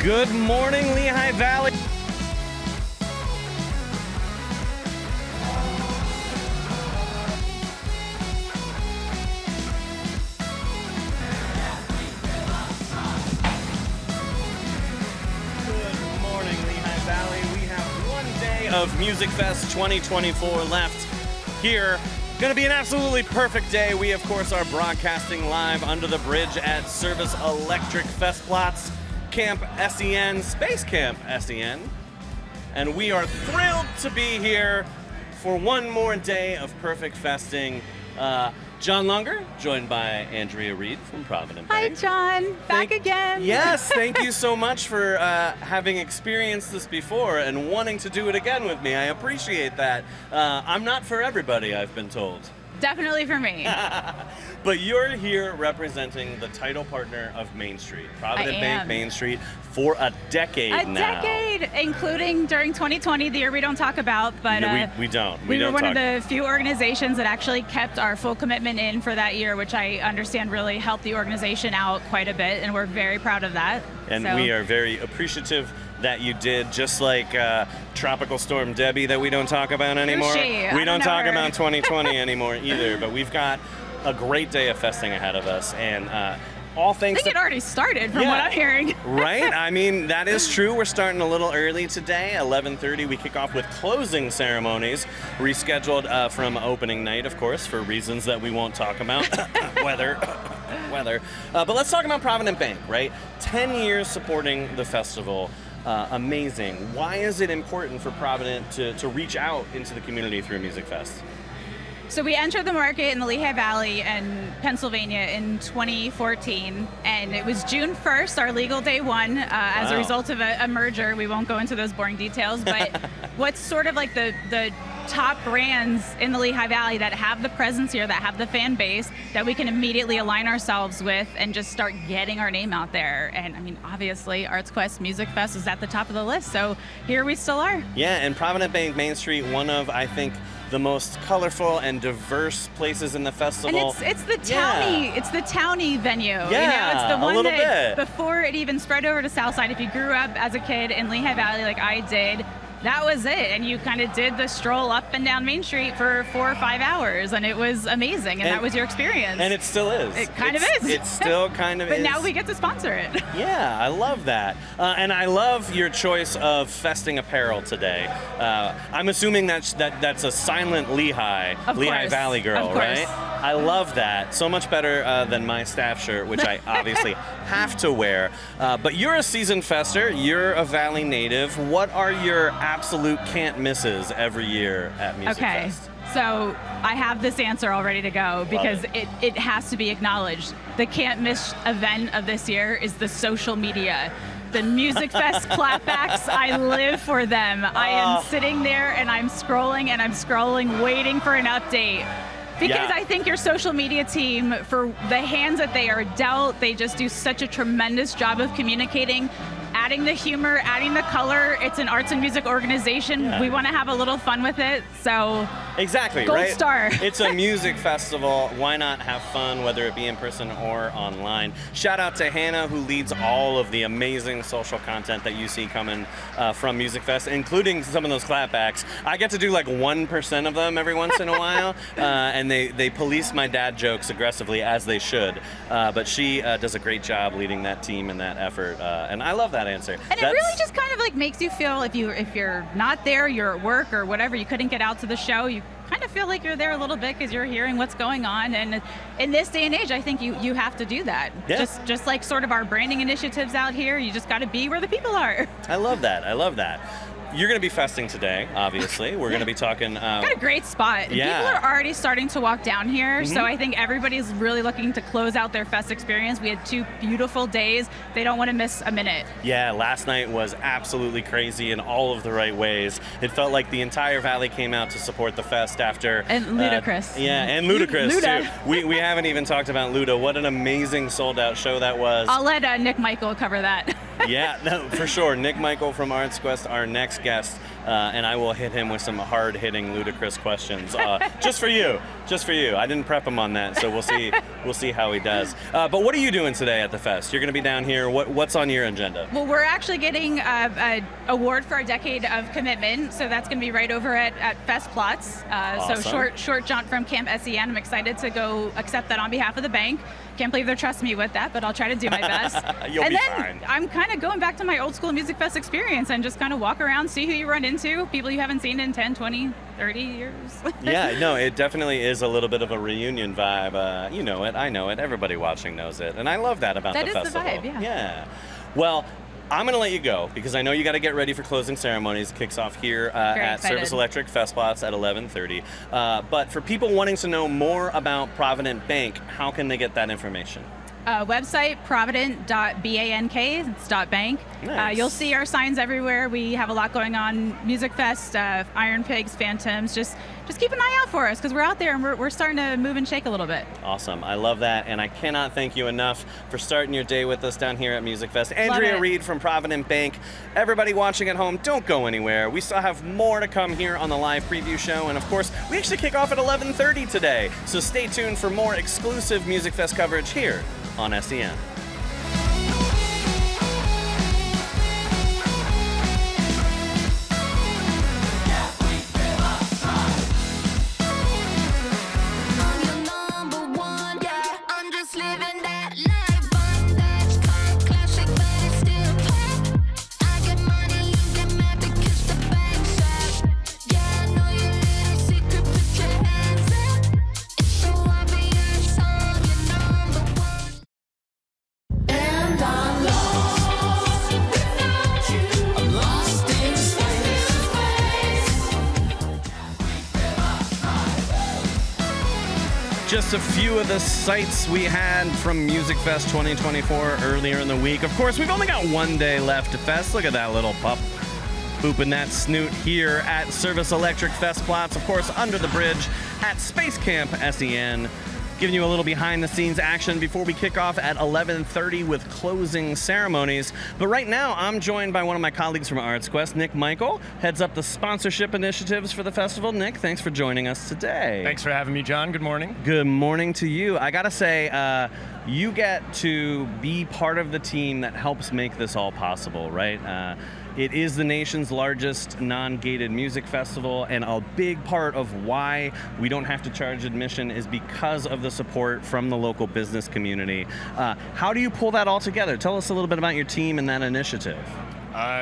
Good morning, Lehigh Valley. Good morning, Lehigh Valley. We have one day of Musikfest 2024 left here. Going to be an absolutely perfect day. We, of course, are broadcasting live under the bridge at Service Electric Festplatz, Camp SEN, Space Camp SEN. And we are thrilled to be here for one more day of perfect festing. John Lunger, joined by Andrea Reed from Provident Hi, Bank. John. Back again. Yes, thank you so much for having experienced this before and wanting to do it again with me. I appreciate that. I'm not for everybody, I've been told. Definitely for me. But you're here representing the title partner of Main Street, Provident Bank Main Street, for a decade now. A decade, including during 2020, the year we don't talk about. But no, we don't. We were one of the few organizations that actually kept our full commitment in for that year, which I understand really helped the organization out quite a bit, and we're very proud of that. And we are very appreciative that you did, just like Tropical Storm Debbie that we don't talk about anymore. We don't talk about 2020 anymore either, but we've got a great day of festing ahead of us, and all thanks I think it already started from what I'm hearing. Right? I mean, that is true. We're starting a little early today. 11:30 we kick off with closing ceremonies, rescheduled from opening night, of course, for reasons that we won't talk about. Weather. But let's talk about Provident Bank, right? 10 years supporting the festival. Amazing. Why is it important for Provident to reach out into the community through Musikfest? So we entered the market in the Lehigh Valley and Pennsylvania in 2014, and it was June 1st, our legal day one, as a result of a merger. We won't go into those boring details, but what's sort of like the top brands in the Lehigh Valley that have the presence here, that have the fan base, that we can immediately align ourselves with and just start getting our name out there. And I mean, obviously, ArtsQuest Musikfest is at the top of the list, so here we still are. Yeah, and Provident Bank Main Street, one of, I think, the most colorful and diverse places in the festival. And it's the towny venue. Yeah, you know, it's the one a little that bit. Before it even spread over to Southside, if you grew up as a kid in Lehigh Valley like I did, that was it, and you kind of did the stroll up and down Main Street for 4 or 5 hours, and it was amazing, and that was your experience. And it still is. It kind of is. It still kind of but is. But now we get to sponsor it. Yeah, I love that. And I love your choice of festing apparel today. I'm assuming that's a silent Lehigh Valley girl, right? I love that. So much better than my staff shirt, which I obviously have to wear. But you're a seasoned fester. You're a Valley native. What are your absolute can't misses every year at Musikfest? Okay, so I have this answer all ready to go because it has to be acknowledged. The can't miss event of this year is the social media. The Musikfest clapbacks, I live for them. I am sitting there and I'm scrolling, waiting for an update. Because I think your social media team, for the hands that they are dealt, they just do such a tremendous job of communicating, adding the humor, adding the color. It's an arts and music organization. Yeah. We want to have a little fun with it, so exactly, gold right? star. It's a music festival. Why not have fun, whether it be in person or online? Shout out to Hannah, who leads all of the amazing social content that you see coming from Musikfest, including some of those clapbacks. I get to do like 1% of them every once in a while, and they police my dad jokes aggressively, as they should. But she does a great job leading that team and that effort, and I love that answer. And it really just kind of like makes you feel, if you're not there, you're at work or whatever, you couldn't get out to the show, you kind of feel like you're there a little bit because you're hearing what's going on. And in this day and age, I think you have to do that. Yeah. Just like sort of our branding initiatives out here, you just got to be where the people are. I love that. You're going to be festing today, obviously. We're going to be talking... Got a great spot. Yeah. People are already starting to walk down here, so I think everybody's really looking to close out their fest experience. We had 2 beautiful days. They don't want to miss a minute. Yeah, last night was absolutely crazy in all of the right ways. It felt like the entire Valley came out to support the fest after... And Ludacris. And Ludacris, too. We haven't even talked about Luda. What an amazing sold-out show that was. I'll let Nick Michael cover that. Yeah, no, for sure. Nick Michael from ArtsQuest, our next guest and I will hit him with some hard-hitting, ludicrous questions, just for you. I didn't prep him on that, so we'll see how he does. But what are you doing today at the fest? You're going to be down here. What's on your agenda? Well, we're actually getting an award for a decade of commitment, so that's going to be right over at Festplatz. Awesome. So short jaunt from Camp SEN. I'm excited to go accept that on behalf of the bank. Can't believe they're trusting me with that, but I'll try to do my best. You'll be fine. And then I'm kind of going back to my old school Music Fest experience and just kind of walk around, see who you run into, people you haven't seen in 10, 20, 30 years. Yeah, no, it definitely is a little bit of a reunion vibe. You know it, I know it, everybody watching knows it, and I love that about the festival. That is the vibe, yeah. Well, I'm going to let you go because I know you got to get ready for closing ceremonies. It kicks off here at excited. Service Electric Festplatz at 11:30. But for people wanting to know more about Provident Bank, how can they get that information? Website, provident.bank. It's .bank. Nice. You'll see our signs everywhere. We have a lot going on. Music Fest, Iron Pigs, Phantoms. Just keep an eye out for us because we're out there and we're starting to move and shake a little bit. Awesome. I love that. And I cannot thank you enough for starting your day with us down here at Music Fest. Andrea Reed from Provident Bank. Everybody watching at home, don't go anywhere. We still have more to come here on the live preview show. And of course, we actually kick off at 11:30 today. So stay tuned for more exclusive Music Fest coverage here on SEN. Just a few of the sights we had from Music Fest 2024 earlier in the week. Of course, we've only got one day left to fest. Look at that little pup booping that snoot here at Service Electric Festplatz. Of course, under the bridge at Space Camp SEN. Giving you a little behind-the-scenes action before we kick off at 11:30 with closing ceremonies. But right now, I'm joined by one of my colleagues from Arts Quest, Nick Michael, heads up the sponsorship initiatives for the festival. Nick, thanks for joining us today. Thanks for having me, John. Good morning. Good morning to you. I gotta say, you get to be part of the team that helps make this all possible, right? It is the nation's largest non-gated music festival, and a big part of why we don't have to charge admission is because of the support from the local business community. How do you pull that all together? Tell us a little bit about your team and that initiative.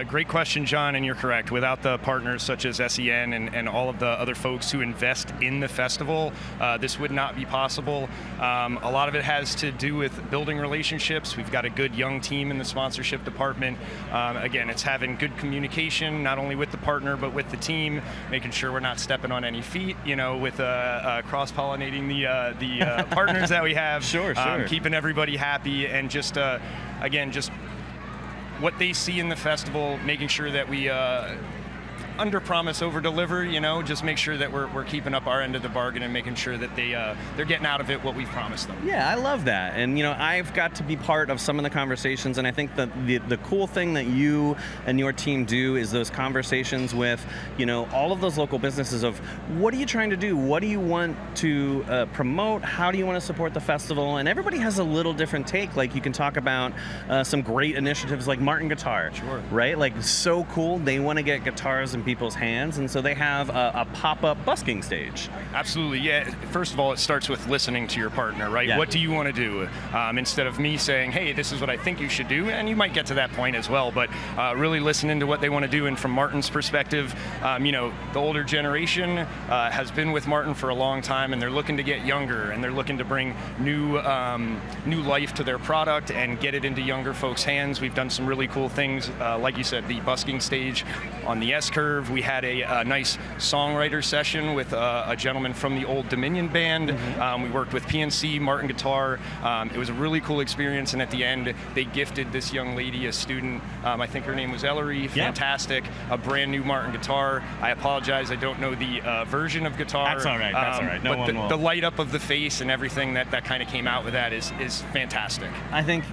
Great question, John, and you're correct. Without the partners such as SEN and all of the other folks who invest in the festival, this would not be possible. A lot of it has to do with building relationships. We've got a good young team in the sponsorship department. Again, it's having good communication, not only with the partner, but with the team, making sure we're not stepping on any feet, with cross-pollinating the partners that we have. Sure. Keeping everybody happy and just what they see in the festival, making sure that we under promise, over deliver, just make sure that we're keeping up our end of the bargain and making sure that they're getting out of it what we've promised them. Yeah, I love that. And I've got to be part of some of the conversations, and I think that the cool thing that you and your team do is those conversations with all of those local businesses of what are you trying to do, what do you want to promote, how do you want to support the festival, and everybody has a little different take. Like you can talk about some great initiatives like Martin Guitar, sure, right? Like so cool, they want to get guitars in people's hands, and so they have a pop-up busking stage. Absolutely, yeah. First of all, it starts with listening to your partner, right? Yeah. What do you want to do? Instead of me saying, hey, this is what I think you should do, and you might get to that point as well, but really listening to what they want to do. And from Martin's perspective, the older generation has been with Martin for a long time, and they're looking to get younger, and they're looking to bring new life to their product and get it into younger folks' hands. We've done some really cool things, like you said, the busking stage on the S-curve. We had a nice songwriter session with a gentleman from the Old Dominion Band. Mm-hmm. We worked with PNC, Martin Guitar. It was a really cool experience, and at the end, they gifted this young lady, a student, I think her name was Ellery, fantastic, a brand new Martin Guitar. I apologize, I don't know the version of guitar. That's all right, No one will. The light up of the face and everything that kind of came out with that is fantastic. I think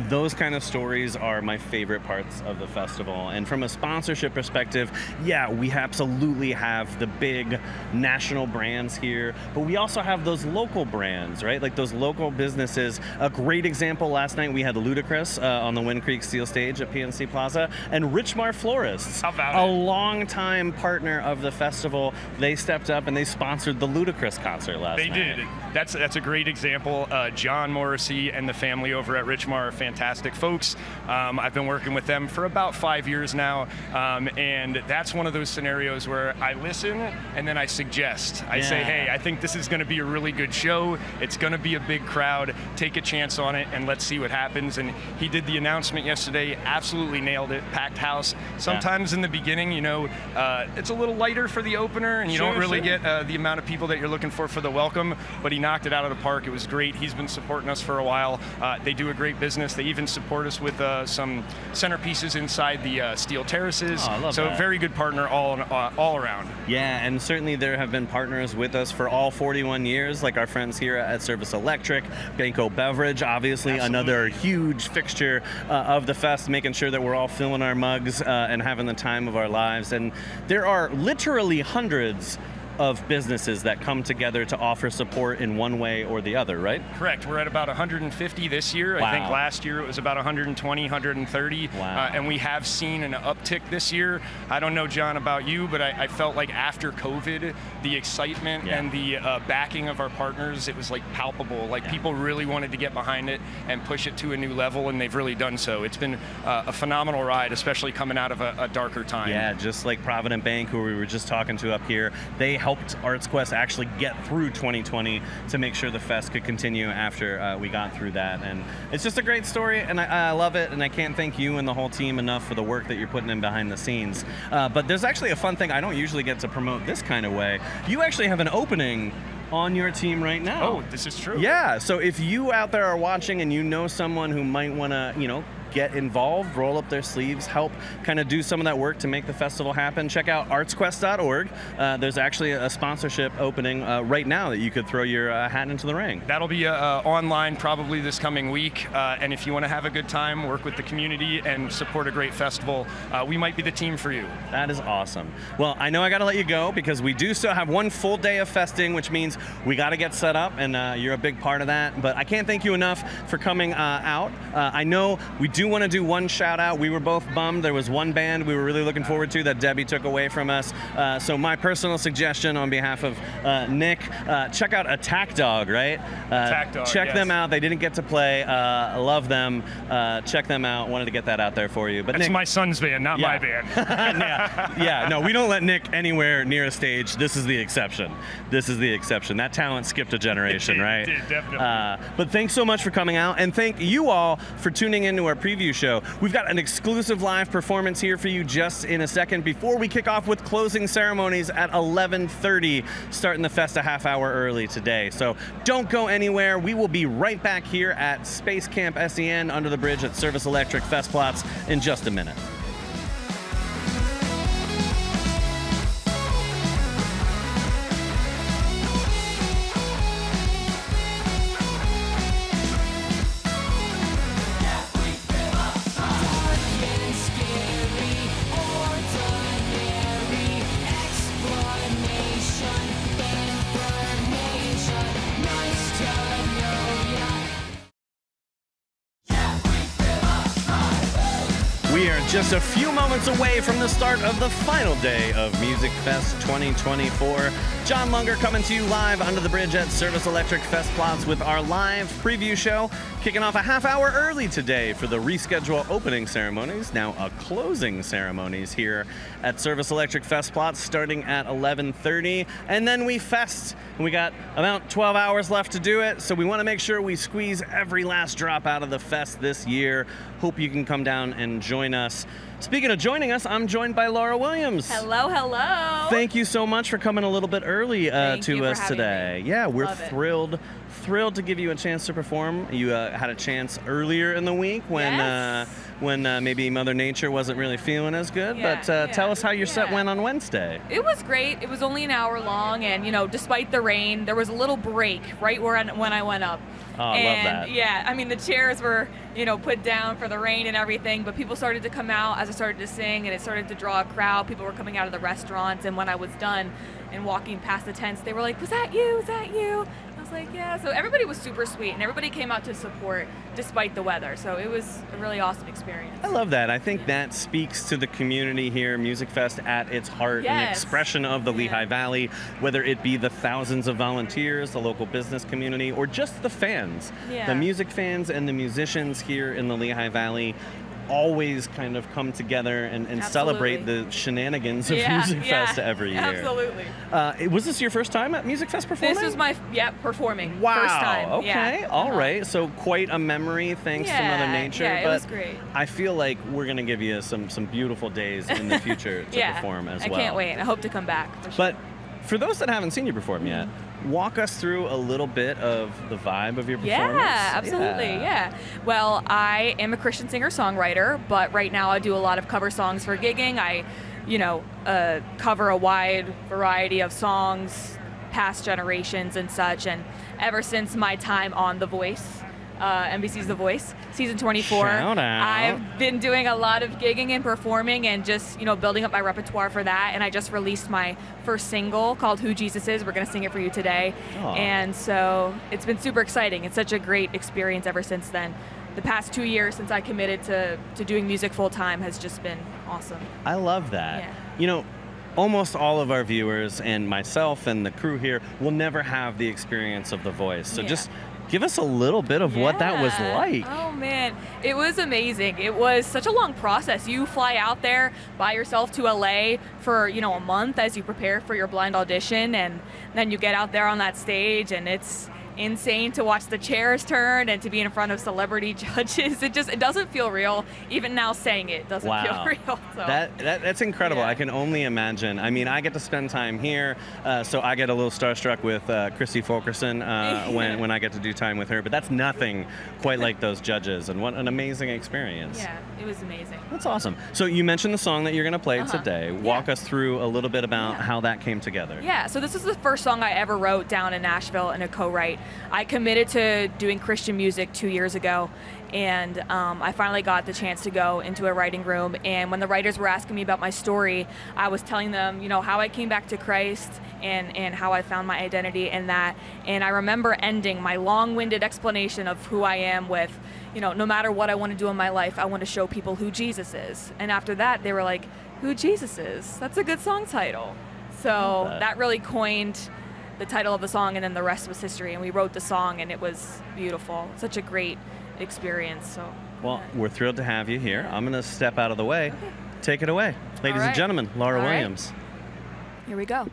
those kind of stories are my favorite parts of the festival. And from a sponsorship perspective, yeah, we absolutely have the big national brands here, but we also have those local brands, right? Like those local businesses. A great example, last night we had Ludacris on the Wind Creek Steel Stage at PNC Plaza, and Richmar Florists, a longtime partner of the festival. They stepped up and they sponsored the Ludacris concert last night. They did. That's a great example. John Morrissey and the family over at Richmar are fantastic folks. I've been working with them for about 5 years now, and that's one of those scenarios where I listen and then I suggest. I say, hey, I think this is going to be a really good show. It's going to be a big crowd. Take a chance on it and let's see what happens. And he did the announcement yesterday, absolutely nailed it, packed house. Sometimes in the beginning, you know, it's a little lighter for the opener and you don't really get the amount of people that you're looking for the welcome, but he knocked it out of the park. It was great. He's been supporting us for a while. They do a great business. They even support us with some centerpieces inside the steel terraces. Oh, I love so that. Very good partner all around. Yeah, and certainly there have been partners with us for all 41 years, like our friends here at Service Electric, Banco Beverage, obviously another huge fixture of the fest, making sure that we're all filling our mugs and having the time of our lives. And there are literally hundreds of businesses that come together to offer support in one way or the other, right? Correct. We're at about 150 this year. Wow. I think last year it was about 120, 130. Wow. And we have seen an uptick this year. I don't know, John, about you, but I felt like after COVID, the excitement and the backing of our partners, it was like palpable. Like people really wanted to get behind it and push it to a new level, and they've really done so. It's been a phenomenal ride, especially coming out of a darker time. Yeah, just like Provident Bank, who we were just talking to up here, they helped Arts Quest actually get through 2020 to make sure the fest could continue after we got through that. And it's just a great story, and I love it, and I can't thank you and the whole team enough for the work that you're putting in behind the scenes. But there's actually a fun thing I don't usually get to promote this kind of way. You actually have an opening on your team right now. Oh, this is true. Yeah, so if you out there are watching and you know someone who might want to, you know, get involved, roll up their sleeves, help kind of do some of that work to make the festival happen, check out artsquest.org. There's actually a sponsorship opening right now that you could throw your hat into the ring. That'll be online probably this coming week. And if you want to have a good time, work with the community, and support a great festival, we might be the team for you. That is awesome. Well, I know I got to let you go because we do still have one full day of festing, which means we got to get set up, and you're a big part of that. But I can't thank you enough for coming out. I know we do want to do one shout out. We were both bummed. There was one band we were really looking forward to that Debbie took away from us. So my personal suggestion on behalf of Nick, check out Attack Dog, right? Attack Dog, check yes. them out. They didn't get to play. I love them. Check them out. Wanted to get that out there for you. But It's Nick, my son's band, not my band. yeah, no, we don't let Nick anywhere near a stage. This is the exception. This is the exception. That talent skipped a generation, right? It did, definitely. But thanks so much for coming out, and thank you all for tuning into our preview show. We've got an exclusive live performance here for you just in a second before we kick off with closing ceremonies at 11:30, starting the fest a half hour early today. So don't go anywhere. We will be right back here at Space Camp SEN under the bridge at Service Electric Festplatz in just a minute. We are just a few moments away from the start of the final day of Musikfest 2024. John Lunger coming to you live under the bridge at Service Electric Festplatz with our live preview show, kicking off a half hour early today for the rescheduled opening ceremonies, now a closing ceremonies here at Service Electric Festplatz starting at 11:30. And then we fest. We got about 12 hours left to do it, so we want to make sure we squeeze every last drop out of the fest this year. Hope you can come down and join us. Speaking of joining us, I'm joined by Laura Williams. Hello, hello. Thank you so much for coming a little bit early Thank you to for us having today. me. Yeah, we're Love it. thrilled thrilled to give you a chance to perform. You had a chance earlier in the week when maybe Mother Nature wasn't really feeling as good. Yeah, But tell us how your set went on Wednesday. It was great. It was only an hour long, and despite the rain, there was a little break right when I went up. Oh, I love that. Yeah, I mean, the chairs were, put down for the rain and everything, but people started to come out as I started to sing, and it started to draw a crowd. People were coming out of the restaurants, and when I was done and walking past the tents, they were like, "Was that you? Was that you?" I was like, "Yeah." So everybody was super sweet, and everybody came out to support despite the weather. So it was a really awesome experience. I love that. I think that speaks to the community here, Musikfest at its heart, an expression of the Lehigh Valley, whether it be the thousands of volunteers, the local business community, or just the fans. The music fans and the musicians here in the Lehigh Valley always kind of come together and celebrate the shenanigans of Musikfest every year. Absolutely. Was this your first time at Musikfest performing? This was my performing. Wow. First time. Okay. All right. So quite a memory thanks to Mother Nature. Yeah, it but was great. I feel like we're going to give you some beautiful days in the future to perform as well. I can't wait. I hope to come back. For sure. But for those that haven't seen you perform yet, walk us through a little bit of the vibe of your performance. Yeah, absolutely. Yeah. Well, I am a Christian singer-songwriter, but right now I do a lot of cover songs for gigging. I, cover a wide variety of songs, past generations and such. And ever since my time on The Voice, NBC's The Voice, season 24. Shout out. I've been doing a lot of gigging and performing and just, building up my repertoire for that. And I just released my first single called Who Jesus Is. We're going to sing it for you today. Aww. And so it's been super exciting. It's such a great experience ever since then. The past 2 years since I committed to doing music full time has just been awesome. I love that. Yeah. Almost all of our viewers and myself and the crew here will never have the experience of The Voice. So just give us a little bit of what that was like. Oh man, it was amazing. It was such a long process. You fly out there by yourself to LA for, a month as you prepare for your blind audition, and then you get out there on that stage, and it's insane to watch the chairs turn and to be in front of celebrity judges. It doesn't feel real. Even now saying it doesn't feel real. So. That's incredible. Yeah. I can only imagine. I mean, I get to spend time here, so I get a little starstruck with Christy Fulkerson when I get to do time with her, but that's nothing quite like those judges, and what an amazing experience. Yeah, it was amazing. That's awesome. So you mentioned the song that you're going to play today. Walk us through a little bit about how that came together. Yeah, so this is the first song I ever wrote down in Nashville in a co-write. I committed to doing Christian music 2 years ago, and I finally got the chance to go into a writing room. And when the writers were asking me about my story, I was telling them, how I came back to Christ and how I found my identity in that. And I remember ending my long-winded explanation of who I am with, no matter what I want to do in my life, I want to show people who Jesus is. And after that, they were like, "Who Jesus is? That's a good song title." So that really coined the title of the song, and then the rest was history. And we wrote the song, and it was beautiful. Such a great experience. So. Well, we're thrilled to have you here. I'm going to step out of the way. Take it away. Ladies and gentlemen, Laura Williams. Here we go.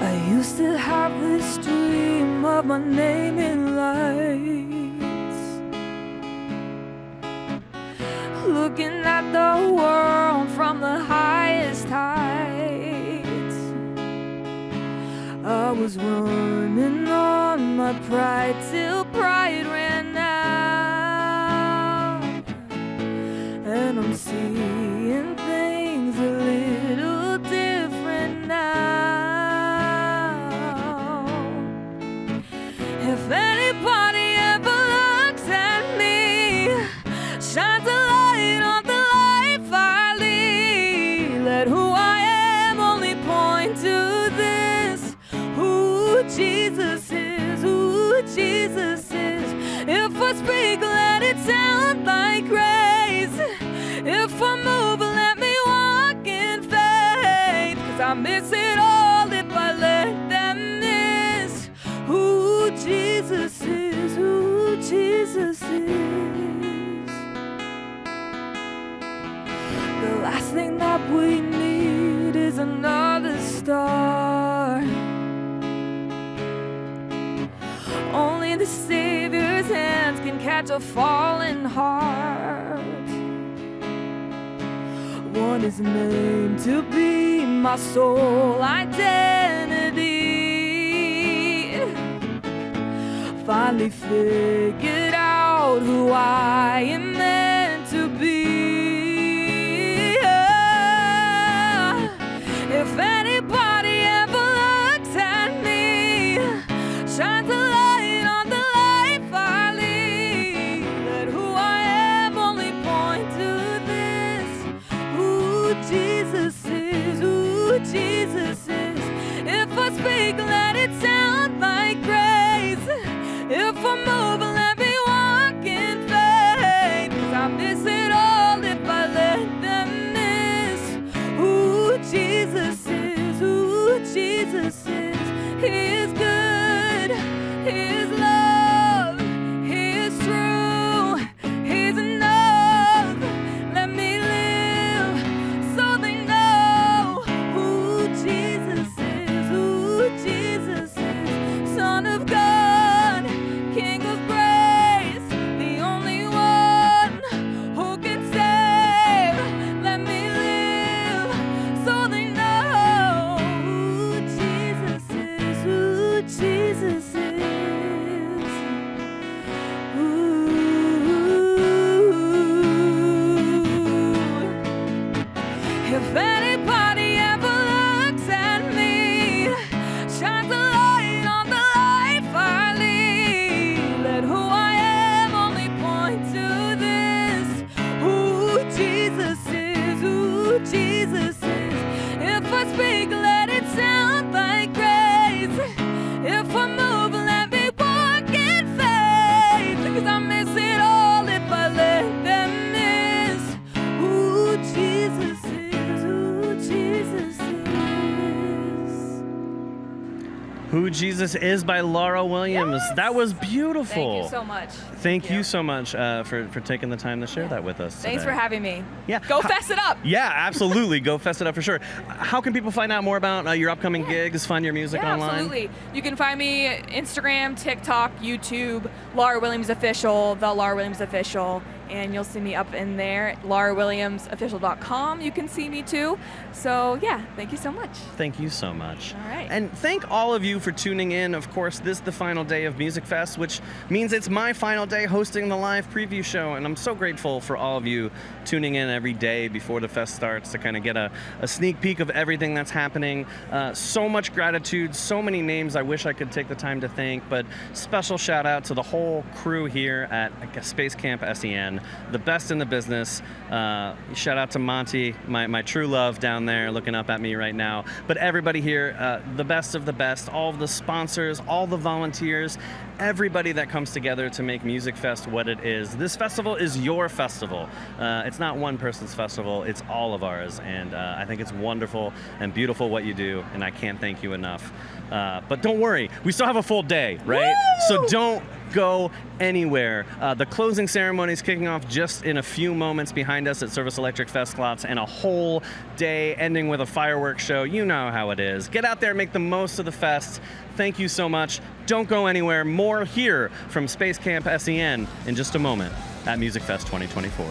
I used to have this dream of my name in lights, looking at the world from the highest heights. I was running on my pride till pride ran out, and I'm seeing things a little different now. If anybody ever looks at me, shines a light on the life I lead, let who I am only point to this: who Jesus is, who Jesus is. If I speak, let it sound like grace. If I move, let me walk in faith, 'cause I miss it all if I let them miss who Jesus is, who Jesus is. The last thing that we need is another star. Only the Savior's hands can catch a falling heart. One is named to be my sole identity. Finally figured out who I am meant to be. If anybody ever looks at me, shines a light on the life I lead, let who I am only point to this: who Jesus is, who Jesus is. If I speak, let it sound like grace. If I move, let me walk in faith, 'cause I miss it all if I let them miss who Jesus is, who Jesus is. He is good, He is love, He is true, He's enough. Let me live so they know who Jesus is, who Jesus is. Son of God, King of grace, the only one who can save. Let me live so they know who Jesus is, who Jesus is. If anybody ever looks at me, shines a light on the life I lead, let who I am only point to this: who Jesus is, who Jesus is. If I speak, let it sound like grace. If I move, let me walk in faith, 'cause I miss it all if I let them miss who Jesus is, who Jesus is. Who Jesus Is by Laura Williams. Yes! That was beautiful. Thank you so much. Thank you so much for taking the time to share that with us Thanks today. for having me. Yeah. Go fest it up. Yeah, absolutely. Go fest it up for sure. How can people find out more about your upcoming gigs, find your music Yeah, online? absolutely. You can find me Instagram, TikTok, YouTube, Laura Williams Official, The Laura Williams Official, and you'll see me up in there. LauraWilliamsOfficial.com. You can see me too. So yeah, thank you so much. Thank you so much. All right. And thank all of you for tuning in. Of course, this is the final day of Musikfest, which means it's my final day hosting the live preview show. And I'm so grateful for all of you tuning in every day before the fest starts to kind of get a sneak peek of everything that's happening. So much gratitude, so many names I wish I could take the time to thank, but special shout out to the whole crew here at Space Camp SEN, the best in the business. Shout out to Monty, my true love down there looking up at me right now. But everybody here, the best of the best, all of the sponsors, all the volunteers, everybody that comes together to make Musikfest what it is. This festival is your festival. It's not one person's festival, it's all of ours. And I think it's wonderful and beautiful what you do, and I can't thank you enough. But don't worry, we still have a full day, right? Woo! So don't go anywhere. The closing ceremony is kicking off just in a few moments behind us at Service Electric Festplatz, and a whole day ending with a fireworks show. You know how it is. Get out there, make the most of the fest. Thank you so much. Don't go anywhere. More here from Space Camp SEN in just a moment at Musikfest 2024.